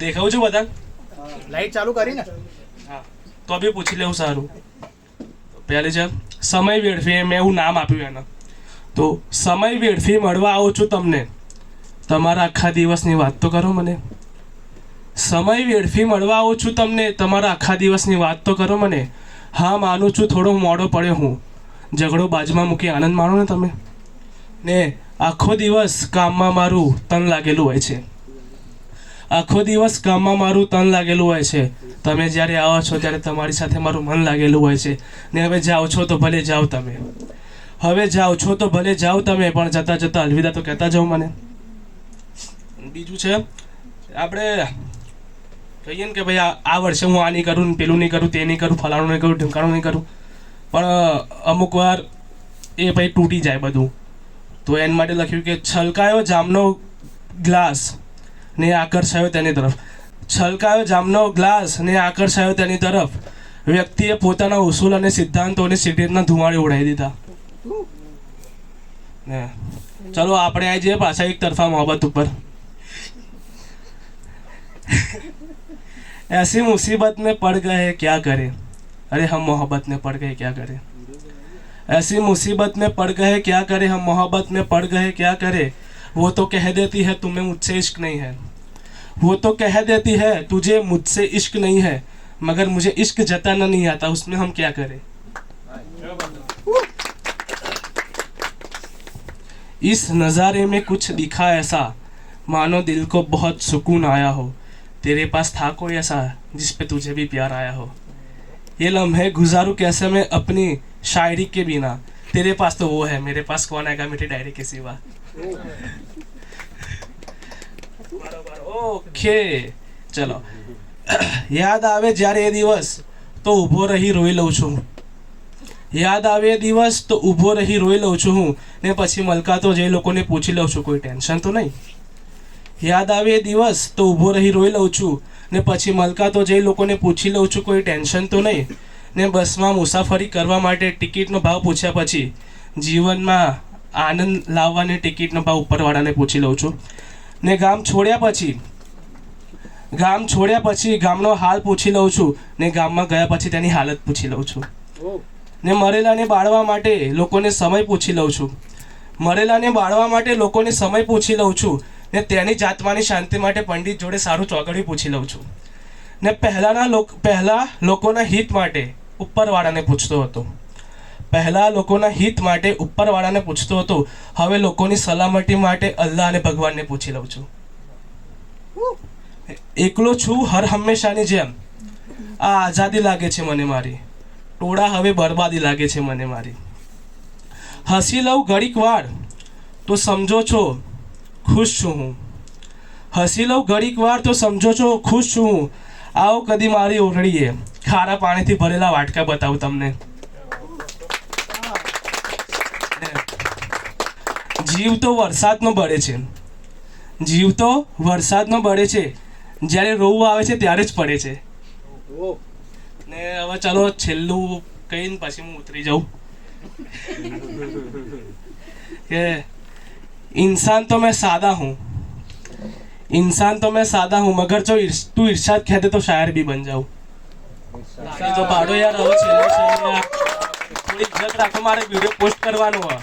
દેખાવું છું બધા? લાઈટ ચાલુ કરી ને. હા, તો બી પૂછી લેવું સારું. પહેલી છે સમય વેડફી, મેં એવું નામ આપ્યું એને. તો સમય વેડફી મળવા આવું છું તમને, તમારા આખા દિવસની વાત તો કરો મને. સમય વેડફી મળવા આવું છું તમને, તમારા આખા દિવસની વાત તો કરો મને. હા માનું છું થોડો મોડો પડ્યો હું, ઝઘડો બાજુમાં મૂકી આનંદ માણો ને તમે. ને આખો દિવસ કામમાં મારું તન લાગેલું હોય છે, આખો દિવસ કામમાં મારું તન લાગેલું હોય છે. તમે જ્યારે આવો છો ત્યારે તમારી સાથે મારું મન લાગેલું હોય છે. ને હવે જાઓ છો તો ભલે જાઓ તમે, હવે જાઓ છો તો ભલે જાઓ તમે, પણ જતાં જતાં અલવિદા તો કહેતા જાઓ મને. બીજું છે આપણે કહીએ ને કે ભાઈ આ વર્ષે હું આ નહીં કરું, પેલું નહીં કરું, તે નહીં કરું, ફલાણું નહીં કરું, ઢીંકાણું નહીં કરું, પણ અમુક વાર એ ભાઈ તૂટી જાય બધું. તો એના માટે લખ્યું કે છલકાયો જામનો ગ્લાસ ને આકર્ષાયો તેની તરફ. છલકાયો જામનો ગ્લાસ ને આકર્ષાયો તેની તરફ. વ્યક્તિએ પોતાના ઉસૂલ અને સિદ્ધાંતોને સિગરેટના ધુમાડે ઉડાવી દીધા. ને ચલો આપણે આવી જઈએ પાછા એક તરફા મોહબ્બત ઉપર. ऐसी मुसीबत में पड़ गए क्या करें, अरे हम मोहब्बत में पड़ गए क्या करें. ऐसी मुसीबत में पड़ गए क्या करें, हम मोहब्बत में पड़ गए क्या करें. वो तो कह देती है तुम्हें मुझसे इश्क नहीं है, वो तो कह देती है तुझे मुझसे इश्क नहीं है, मगर मुझे इश्क जताना नहीं आता, उसमें हम क्या करें. इस नज़ारे में कुछ दिखा ऐसा, मानो दिल को बहुत सुकून आया हो. तेरे पास था कोई ऐसा जिस पे तुझे भी प्यार आया हो. ये लम्हे गुजारूं कैसे मैं अपनी शायरी के बिना, तेरे पास तो वो है, मेरे पास कौन आएगा मीठी डायरी के सिवा. ओके चलो. યાદ આવે જ્યારે એ દિવસ તો ઊભો રહી રોઈ લઉં છું, યાદ આવે એ દિવસ તો ઊભો રહી રોઈ લઉં છું હું. ને પછી મલકાતો જે લોકોને પૂછી લઉં છું કોઈ ટેન્શન તો નહીં. યાદ આવે એ દિવસ તો ઊભો રહી રોઈ લઉં છું, ને પછી મલકાતો જે લોકોને પૂછી લઉં છું કોઈ ટેન્શન તો નહીં. ને બસમાં મુસાફરી કરવા માટે ટિકિટનો ભાવ પૂછ્યા પછી જીવનમાં આનંદ લાવવાની ટિકિટનો ભાવ ઉપરવાળાને પૂછી લઉં છું. ને ગામ છોડ્યા પછી ગામનો હાલ પૂછી લઉં છું, ને ગામમાં ગયા પછી તેની હાલત પૂછી લઉં છું. ને મરેલાને બાળવા માટે લોકોને સમય પૂછી લઉં છું, મરેલાને બાળવા માટે લોકોને સમય પૂછી લઉં છું. ને તેની જાતમાની શાંતિ માટે પંડિત જોડે સારું ચોગડિયું પૂછી લઉં છું. ને પહેલા લોકોના હિત માટે ઉપરવાળાને પૂછતો હતો, પહેલા લોકોના હિત માટે ઉપરવાળાને પૂછતો હતો. હવે લોકોની સલામતી માટે અલ્લાહ અને ભગવાનને પૂછી લઉં છું. એકલો છું હર હંમેશાની જેમ, આ આઝાદી લાગે છે મને મારી, ટોળા હવે બરબાદી લાગે છે મને મારી. હસી લઉં ઘડીક વાર તો સમજો છો ખુશ છું હું, હસી લઉં ઘડીક વાર તો સમજો છો ખુશ છું હું. આવો કદી મારી ઓરડીએ, ખારા પાણીથી ભરેલા વાટકા બતાવું તમને. જીવ તો વરસાદનો બળે છે, જીવ તો વરસાદનો બળે છે, જ્યારે રોવું આવે છે ત્યારે જ પડે છે. ને હવે ચાલો છેલ્લું કહીને પછી હું ઉતરી જાઉં કે इंसान तो मैं सादा हूँ, इंसान तो मैं सादा हूँ, मगर जो तू इरशाद कहते तो शायर भी बन जाऊँ. तो पाड़ो यार, હવે છેલ્લે થોડી ઇજ્જત રાખો, મારે વિડીયો પોસ્ટ કરવાનો હોય.